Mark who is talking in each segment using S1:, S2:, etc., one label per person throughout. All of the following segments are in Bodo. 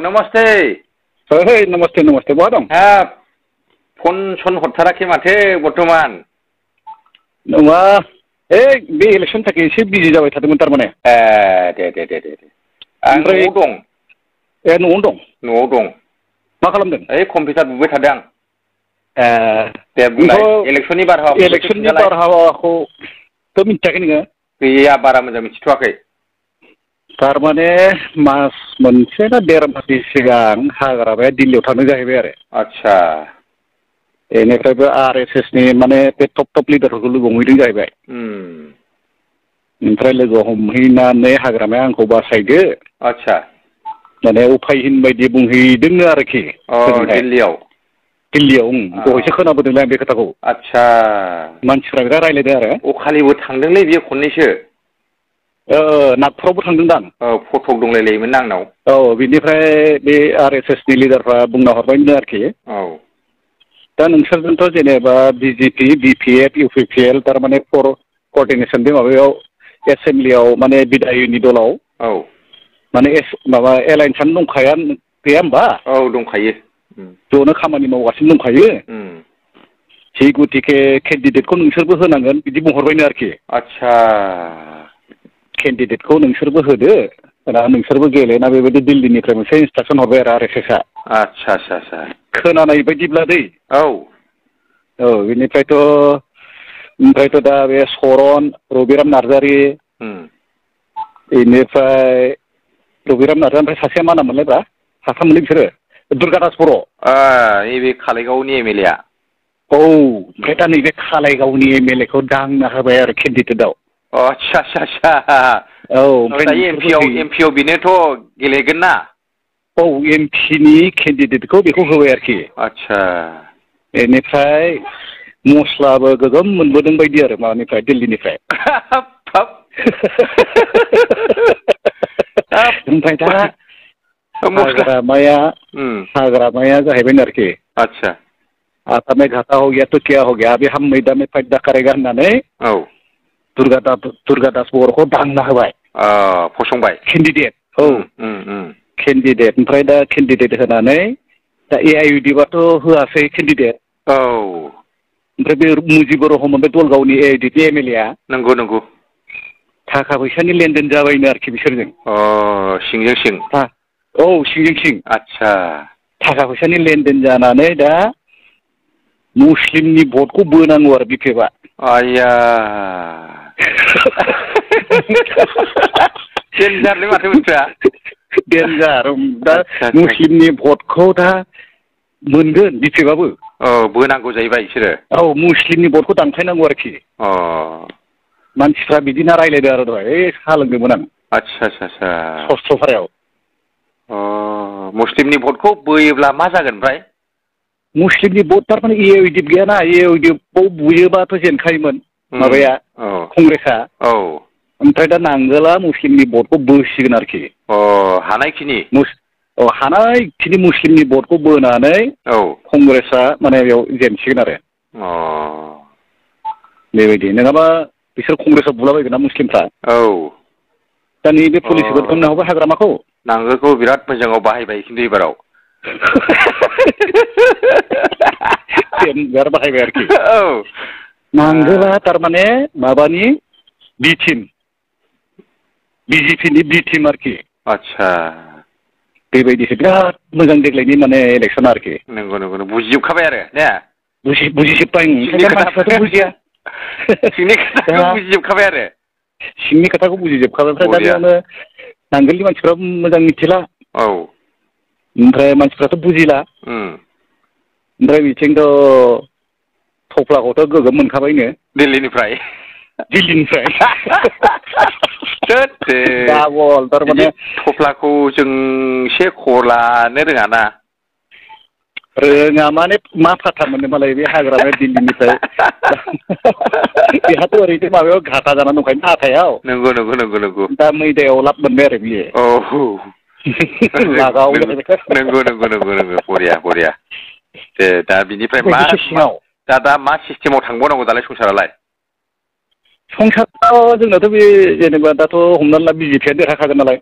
S1: नमस्ते
S2: नमस्ते नमस्ते बहा दं
S1: हाब फन सन हरथाराखै माथो बर्थमान
S2: नङा बे इलेक्सन थाखाय एसे बिजि जाबाय थादोंमोन थारमाने
S1: दे आं न'आव दं
S2: न'आवनो दं
S1: न'आव दं
S2: मा खालामदों
S1: ओइ कम्पिउटार बुबाय थादों आं दे बुंलाय इलेक्सननि
S2: बारहावाखौथ' मिथियाखै नोङो
S1: गैया बारा मोजां मिथिथ'वाखै
S2: थारमाने मास मोनसे ना देर मासनि सिगां हाग्रामाया दिल्लीयाव थांदों जाहैबाय आरो
S1: आदसा
S2: बेनिफ्रायबो RSSनि माने बे टप लिडारफोरखौ लोगो हमहैदों जाहैबाय ओमफ्राय लोगो हमहैनानै हाग्रामाया आंखौ बासायदो
S1: आदसा
S2: माने उफायहीन बायदि बुंहैदोंनो आरोखि
S1: दिल्लीयाव
S2: दहायसो खोनाबोदोंलै आं बे खोथाखौ
S1: आदसा
S2: मानसिफ्रा बिराद रायलायदों आरो
S1: अखालिबो थांदोंलै बियो खननैसो
S2: नागपुरावबो थांदों दां
S1: फटक दंलायलायोमोन ना आंनाव
S2: बिनिफ्राय बे RSSनि लिडारफ्रा बुंना हरबायनो आरोखि दा नोंसोरजोंथ' जेनेबा BJP BPF UPPL थारमाने क'र्डिनेसन बे माबायाव एसेमब्लियाव माने बिधायिनि दलाव माने माबा एलायन्सआनो दंखाया गैया होमबा
S1: दंखायो
S2: ज'नो खामानि मावगासिनो दंखायो जि गतिके केन्डिडेटखौ नोंसोरबो होनांगोन बिदि बुंहरबायनो आरोखि
S1: आदसा
S2: केन्डिडेटखौ नोंसोरबो होदो नोंसोरबो गेलेना बेबायदि दिल्लीनिफ्राय मोनसे इन्सट्राकसन हरबाय आरो RSSआ
S1: आदसा
S2: खोनानाय बायदिब्ला दै बेनिफ्रायथ' दा बे सरन रबिराम नार्जारि बेनिफ्राय रबिराम नार्जारि ओमफ्राय सासेया मा नाम मोनलायब्रा साथाममोनलै बिसोरो दुर्गादास बर'
S1: नैबे खालायगावनि MLA आ
S2: ओमफ्राय दा नैबे खालायगावनि MLA खौ दांना होबाय आरो केन्डिडेटआव
S1: आदसा
S2: ओमफ्राय
S1: MP आव बेनोथ' गेलेगोन ना
S2: MP नि केन्डिडेटखौ बेखौ होबाय आरोखि
S1: आदसा
S2: बेनिफ्राय मस्लाबो गोगोम मोनबोदों बायदि आरो माबानिफ्राय दिल्लीनिफ्राय ओमफ्राय दा हाग्रामाया जाहैबाय आरोखि
S1: आदसा
S2: आता में घाटा हो गया तो क्या हो गया अभी हम मैदान में फायदा करेगा होननानै दुर्गादास बर'खौ दांना होबाय
S1: फसंबाय
S2: केन्डिडेट केन्डिडेट ओमफ्राय दा केन्डिडेट होनानै दा AIUD बाथ' होआसै केन्डिडेट ओमफ्राय बे मुजिबुर रहमान बे दलगावनि AIUD MLA आ
S1: नंगौ
S2: थाखा फैसानि लेनदेन जाबायनो आरोखि बिसोरजों
S1: सिंजों सिं
S2: सिंजों सिं
S1: आदसा
S2: थाखा फैसानि लेनदेन जानानै दा मुस्लिमनि भटखौ बोनांगौ आरो BPFआ
S1: आइया डेन्जारलै माथो बुस्थुआ
S2: डेन्जार दा मुस्लिमनि भटखौ दा मोनगोन BPFआबो
S1: बोनांगौ जाहैबाय बिसोरो
S2: मुस्लिमनि भटखौ दानफायनांगौ आरोखि मानसिफ्रा बिदिना रायलायदों आरो दहाय साहा लोंदोंमोन आं
S1: आदसा
S2: सस्थ्रपारायाव
S1: मुस्लिमनि भटखौ बोयोब्ला मा जागोन ओमफ्राय
S2: मुस्लिमनि भट थारमाने AIUD गैयाना AIUDआव बुयोबाथ' जेनखायोमोन माबाया कंग्रेसआ ओमफ्राय दा नांगोला मुस्लिमनि भटखौ बोसिगोन आरोखि
S1: हानायखिनि
S2: मुस्लिमनि भटखौ बोनानै कंग्रेसआ माने बेयाव जेनसिगोन आरो बेबायदि नङाबा बिसोर कंग्रेसआव बुलाबायगोन ना मुस्लिमफ्रा दा नैबे पलिसिखौ दोननो हाबाय हाग्रामाखौ
S1: नांगोलखौ बिराद मोजाङाव बाहायबाय खिन्थु एबाराव
S2: डेन्जार बाहायबाय आरोखि नांगोला थारमाने माबानि B टिम BJPनि B टिम आरोखि
S1: आदसा
S2: बेबायदिसो बिराद मोजां देग्लायनि माने इलेक्सन आरोखि
S1: नंगौ बुजिजोबखाबाय आरो ने
S2: बुजिजोब्बाय मानसिफ्राथ' बुजिया
S1: सिंनि खोथाखौ बुजिजोबखाबाय आरो
S2: सिंनि खोथाखौ बुजिजोबखाबाय ओमफ्राय दा बेयावनो नांगोलनि मानसिफ्रा मोजां मिथिला ओमफ्राय मानसिफ्राथ' बुजिला ओमफ्राय बिथिंथ' थफ्लाखौथ' गोगोम मोनखाबायनो दिल्लीनिफ्राय डाबल थारमाने
S1: थफ्लाखौ जों एसे खबर लानो रोङाना
S2: रोङा माने मा फाथा मोनो मालाय बे हाग्रामाया दिल्लीनिफ्राय बेहाथ' ओरैनो माबायाव घाटा जानानै दंखायो हाथायाव
S1: नंगौ
S2: दा मैदायाव लाब मोनबाय आरो बियो लागाव
S1: नंगौ बरिया दे दा बिनिफ्राय दा मा सिस्टेमाव थांबावनांगौ दालाय संसारालाय
S2: जोंनाथ' बे जेनेबा दाथ' हमनानै ला BJPआ देरहाखागोन नालाय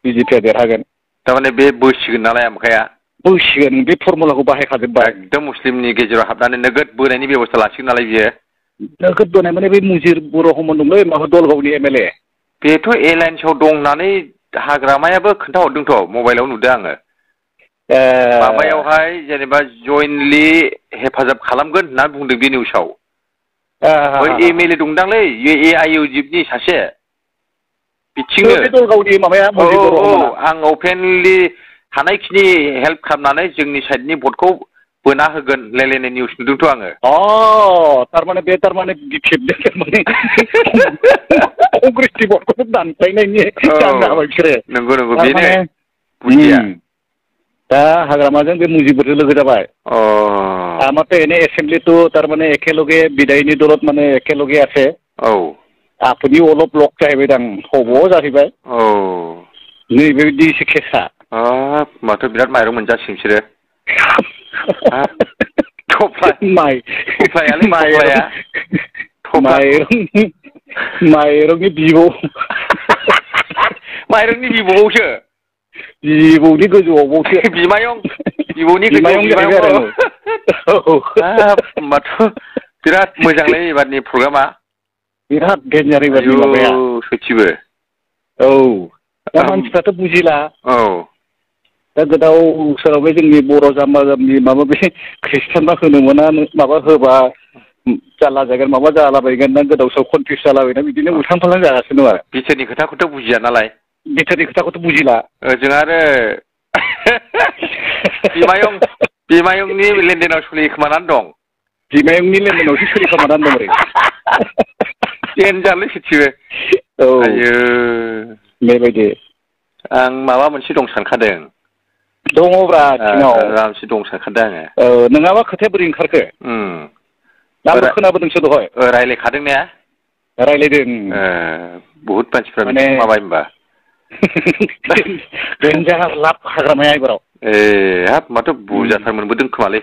S2: BJPआ देरहागोन
S1: थारमाने बे बोसिगोन नालाय आमखाया
S2: बोसिगोन बे फर्मुलाखौ बाहायखाजोब्बाय
S1: एकदम मुस्लिमनि गेजेराव हाबनानै नोगोद बोनायनि बेब'स्था लासिगोन नालाय बियो
S2: नोगोद बोनाय माने बे मुजिर बर' हमन दंलै माबा दलगावनि एमएलए
S1: बेथ' एलायन्सआव दं होननानै हाग्रामायाबो खोन्थाहरदोंथ' मबाइलाव नुदों आङो माबायावहाय जेनेबा जयेन्टलि हेफाजाब खालामगोन होनना बुंदों बे निउसाव बै एमएलए दंदांलै AIUDFनि सासे बिथिंनो
S2: बे दलगावनि माबाया मुजिर बर' हमना
S1: आं अपेनलि हानायखिनि हेल्प खालामनानै जोंनि साइडनि भटखौ बोना होगोन लायलायनाय निउस नुदोंथ' आङो
S2: थारमाने बे थारमाने बिखेबदों थारमाने कंग्रेसनि भटखौ दानस्लायनायनि जानो हाबाय बिसोरो
S1: नंगौ नंगौ बेनो बुजिया
S2: दा हाग्रामाजों बे मुजिबरजों लोगो जाबाय আমারতো এনে এসেম্বলিটো তারমানে একেলগে বিদায়নী দলত মানে একেলগে আছে আপুনি অলপ লগ जाहैबायदां हब'आव जाहैबाय नैबेबायदिसो केसा
S1: माथो बिराद माइरं मोनजासिगोन बिसोरो
S2: माइरंनि बिबौ
S1: माइरंनि बिबौआवसो
S2: बिबौनि गोजौआवबावसो
S1: बिबौनि गोजौआव होमबाथ' बिराद मोजांलै एबारनि प्रग्रामा
S2: बिराद डेन्जार एबारनि माबाया
S1: सयथिबो
S2: दा मानसिफ्राथ' बुजिला दा गोदाव सोराव बे जोंनि बर' जाम्बा जाम्बि माबा बे ख्रिस्टानबा होनो मोना माबा होबा जाला जागोन माबा जालाबायगोन ना गोदाव सोराव कनफिउस जालाबायना बिदिनो उल्थां फाल्थां जागासिनो दं आरो
S1: बिथोरनि खोथाखौथ' बुजिया नालाय
S2: बिथोरनि खोथाखौथ' बुजिला
S1: ओजों आरो बिमायंनि लेनदेनाव सोलिखोमानानै दं
S2: बिमायंनि लेनदेनावसो सोलिखोमानानै दं ओरै
S1: देनजारलै सयथिबो आयो
S2: बेबायदि
S1: आं माबा मोनसे दं सानखादों
S2: दङब्रा सिङाव
S1: माबा मोनसे दं सानखादों आङो
S2: नङाबा खोथाया बोरै ओंखारखो आंबो खोनाबोदोंसो दहाय
S1: रायलायखादों ने
S2: रायलायदों
S1: बहुद मानसिफ्रा माबाय होमबा
S2: देन्जार लाब हाग्रामाया एबाराव
S1: हाब माथो बुरजाथार मोनबोदों खोमालै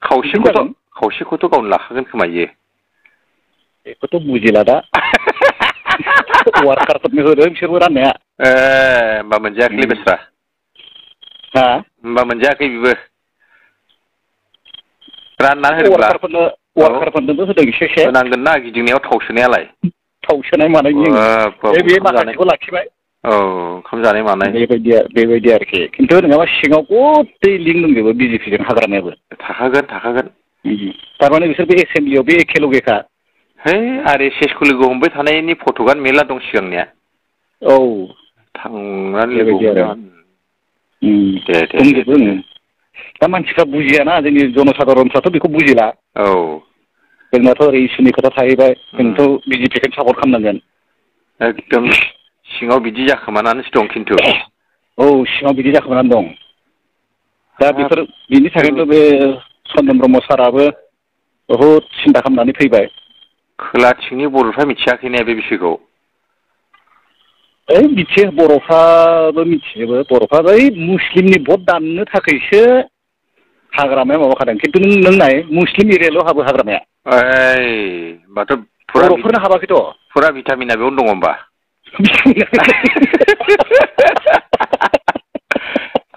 S1: खावसेखौथ' गावनो लाखागोन खोमा इयो
S2: बेखौथ' बुजिला दा वार्कारफोरनो होदों बिसोरबो राननाया
S1: होमबा मोनजायाखैलै बेस्रा होमबा मोनजायाखै बेबो रानना होदोंब्ला
S2: वार्कारफोरनोबो होदों एसे
S1: होनांगोन ना गिदिंनायाव थाव सोनायालाय थाव
S2: सोनाय मानायनि बे माखासेखौ लाखिबाय
S1: ओंखाम जानाय मानाय
S2: बेबायदि आरोखि खिन्थु नङाबा सिङाव गथै लिंक दंजोबो बिजेपिजों हाग्रामायाबो
S1: थाखागोन
S2: थारमाने बिसोर बे एसेम्बलियाव बे एखेलगेखा
S1: है RSSखौ लोगो हमबाय थानायनि फट'गान मेरला दं सिगांनिया थांनानै लोगो
S2: दंजोबो दा मानसिफ्रा बुजियाना जोंनि जनसाधारनफ्राथ' बेखौ बुजिला जोंनाथ' ओरै इसुनि खोथा थाहैबाय जोंथ' बिजेपिखौनो सापर्ट खालामनांगोन
S1: एकदम सिङाव बिदि जाखोमानानैसो दं खिन्थु
S2: सिङाव बिदि जाखोमानानै दं दा बिनि थाखायनोथ' बे सनजन ब्रह्म साराबो बहुद सिन्था खालामनानै फैबाय
S1: खोलाथिंनि बर'फ्रा मिथियाखै ने बे बिसयखौ
S2: मिथियो बर'फ्राबो मिथिजोबो बर'फ्रा बै मुस्लिमनि भट दाननो थाखायसो हाग्रामाया माबाखादों खिन्थु नों नाय मुस्लिम एरियाल' हाबो हाग्रामाया
S1: होमबाथ'
S2: बर'फोरनो हाबाखैथ'
S1: फुरा भिटामिना बेयावनो दङ होमबा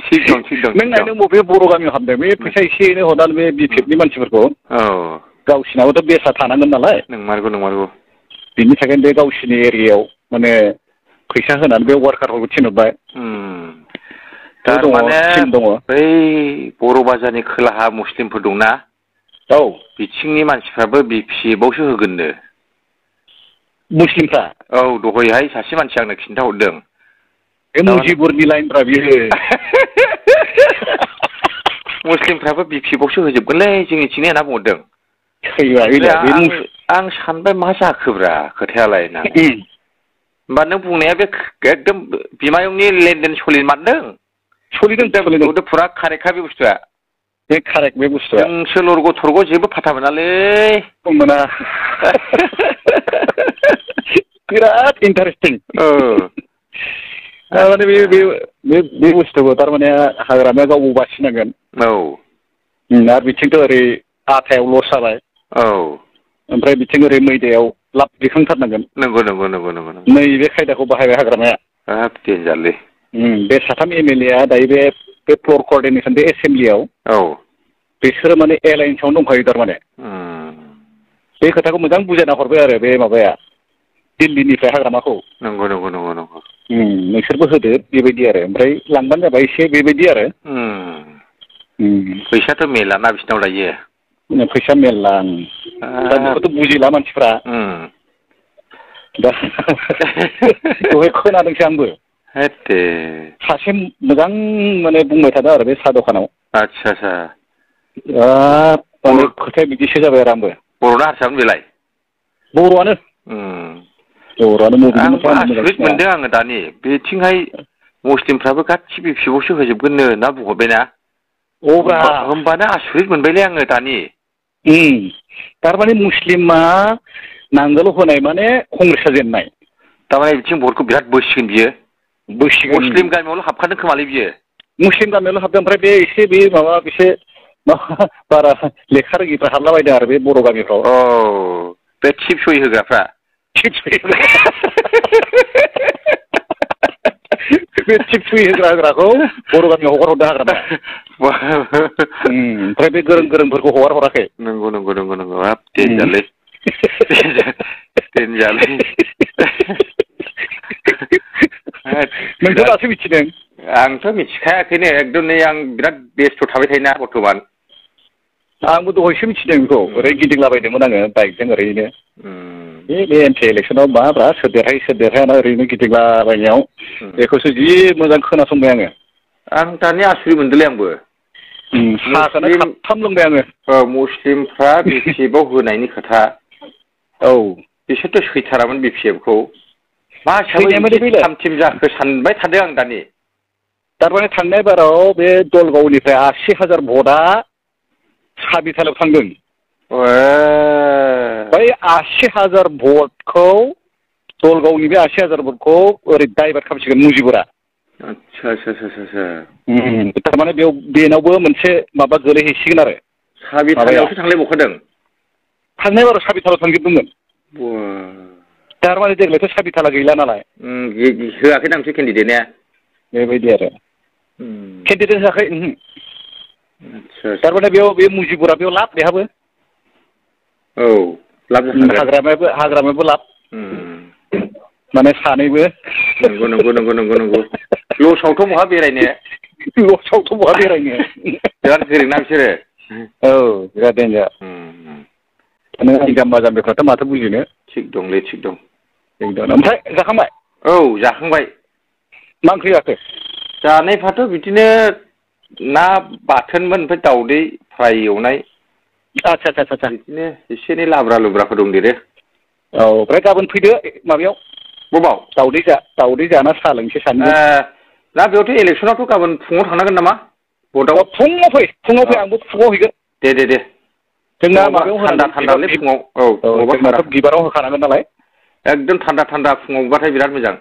S1: थिग दं
S2: नों नायनो बबे बर' गामियाव हाबदों बे फैसा एसे एनै हरनानै बे बिपिएफनि मानसिफोरखौ गावसिनाबोथ' बेसा थानांगोन नालाय
S1: नंमारगौ
S2: बिनि थाखायनो बे गावसिनि एरियायाव माने फैसा होनानै बे वार्कारफोरखौ थिनहरबाय
S1: थारमाने बै बर' बाजारनि खोलाहा मुस्लिमफोर दंना बिथिंनि मानसिफ्राबो बिपिएफआवसो होगोननो
S2: मुस्लिमफ्रा
S1: दहायहाय सासे मानसि आंनो खिन्थाहरदों
S2: बे मुजिबुरनि लाइनफ्रा बियो
S1: मुस्लिमफ्राबो बिपिएफआवसो होजोबगोनलै जोंनिथिंनि होनना बुंहरदों आं सानबाय मा जाखोब्रा खोथायालाय होननानै होमबा नों बुंनाया बे एकदम बिमायंनि लेनदेन सोलिदों फुरा कारेक्टखा बे बुस्थुआ
S2: बे कारेक्ट बे बुस्थुआ
S1: नोंसो लरग' थरग' जेबो फाथा मोनालै
S2: मोना बिराद इन्टारेस्टिं थारमाने बे बुस्थुखौ थारमाने हाग्रामाया गावबो बासिनांगोन आरो बिथिंथ' ओरै आथायाव लस जाबाय ओमफ्राय बिथिं ओरै मैदायाव लाब दिखांथारनांगोन
S1: नंगौ
S2: नैबे खायदाखौ बाहायबाय हाग्रामाया
S1: देन्जारलै
S2: बे साथाम MLA आ दायो बे फ्ल'र क'अर्डिनेसन बे एसेम्ब्लियाव बिसोरो माने एलायन्सआवनो दंखायो थारमाने बे खोथाखौ मोजां बुजायना हरबाय आरो बे माबाया दिल्लीनिफ्राय हाग्रामाखौ
S1: नंगौ नंगौ नंगौ नंगौ
S2: नोंसोरबो होदो बेबायदि आरो ओमफ्राय लांबानो जाबाय एसे बेबायदि आरो
S1: फैसाथ' मेलाना बिसिनाव लायो
S2: फैसा मेरला दा बेखौथ' बुजिला मानसिफ्रा दा दहाय खोनादोंसो आंबो सासे मोजां माने बुंबाय थादों आरो बे साहा दखानाव
S1: आदसा
S2: माने खोथाया बिदिसो जाबाय आरो आंबो
S1: बर'ना हारसामोन बेलाय
S2: बर'आनो
S1: आसरित मोनदों आङो दानि बेथिंहाय मुस्लिमफ्राबो गासिबो फिबौसो होजोबगोननो ना बुंहरबायना होमबानो आसरित मोनबायलै आङो दानि
S2: थारमाने मुस्लिमा नांगोल होनाय माने कंग्रेसआ जेननाय
S1: थारमाने बिथिं भटखौ बिराद बोसिगोन बियो मुस्लिम गामियावल' हाबखादों खोमालै बियो
S2: मुस्लिम गामियावल' हाबदों ओमफ्राय बे एसे बे माबा एसे बारा लेखा रोङिफ्रा हाबलाबायदों आरो बे बर' गामिफ्राव
S1: बे टिप सहि होग्राफ्रा
S2: बे टिप सहि होग्राखौ बर' गामियाव हगार हरदों हाग्रामाया ओमफ्राय बे गोरों गोरोंफोरखौ हगार हराखै
S1: नंगौ नंगौ नंगौ नंगौ हाब देनजारलै
S2: नोंथ' दासो मिथिदों
S1: आंथ' मिथिखायाखैनो एकदम नै आं बिराद बेस्थ' थाबाय थायोना बर्थमान
S2: आंबो दहायसो मिथिदों बेखौ ओरै गिदिंलाबायदोंमोन आङो बाइकजों ओरैनो बे एमपि इलेक्सनाव माब्रा सोर देरहाया ओरैनो गिदिंलाबायनायाव बेखौसो जि मोजां खोनासंबाय आङो
S1: आं दानि आसरित मोनदोंलै आंबो
S2: साहाखौनो खाबथाम लोंबाय आङो
S1: मुस्लिमफ्रा BPF आव होनायनि खोथा बिसोरथ' सैथारामोन BPF खौ मा हिसाबै थामथिम जाखो सानबाय थादों आं दानि
S2: थारमाने थांनाय बाराव बे दलगावनिफ्राय 80,000 भटआ साबिथालायाव थांदों बै 80,000 भटखौ दलगावनि बे 80,000 भटखौ ओरै डाइभार्ट खालामसिगोन मुजिबुरा
S1: आदसा
S2: थारमाने बेनावबो मोनसे माबा गोलैहैसिगोन आरो
S1: साबिथालायावसो थांलायबावखादों
S2: थांनाय बाराव साबिथालायाव थांजोबदोंमोन थारमाने देग्लायथ' साबिथाला गैला नालाय
S1: होआखै दांसो केन्डिडेटआ
S2: बेबायदि आरो केन्डिडेट होआखै थारमाने बेयाव बे मुजिबुरा बेयाव लाब बेहाबो
S1: लाब जाखागोन
S2: हाग्रामायाबो लाब माने सानैबो
S1: नंगौ नंगौ नंगौ नंगौ नंगौ लसआवथ' बहा बेरायनो बिराद गोरोंना बिसोरो
S2: बिराद देन्जार नों आंनि जाम्बा जाम्बिफ्राथ' माथो बुजिनो
S1: थिग दंलै थिग दं
S2: ओमफ्राय जाखांबाय
S1: जाखांबाय
S2: मा ओंख्रि जाखो
S1: जानायफ्राथ' बिदिनो ना बाथोनमोन ओमफ्राय दावदै फ्राय एवनाय
S2: आदसा
S1: बिदिनो एसे एनै लाब्रा लुब्राफोर दंदेरो
S2: ओमफ्राय गाबोन फैदो माबायाव
S1: बबाव
S2: दावदै जाना साहा लोंसै सानैजों
S1: ना बेयावथ' इलेक्सनावथ' गाबोन फुङाव थांनांगोन नामा भटआव
S2: फुङाव फै आंबो फुङाव हैगोन
S1: दे
S2: जोंना माबायाव
S1: थान्दालै फुङाव
S2: जोंनाथ' बिबाराव होखानांगोन नालाय
S1: एकदम थान्दा फुङावबाथाय बिराद मोजां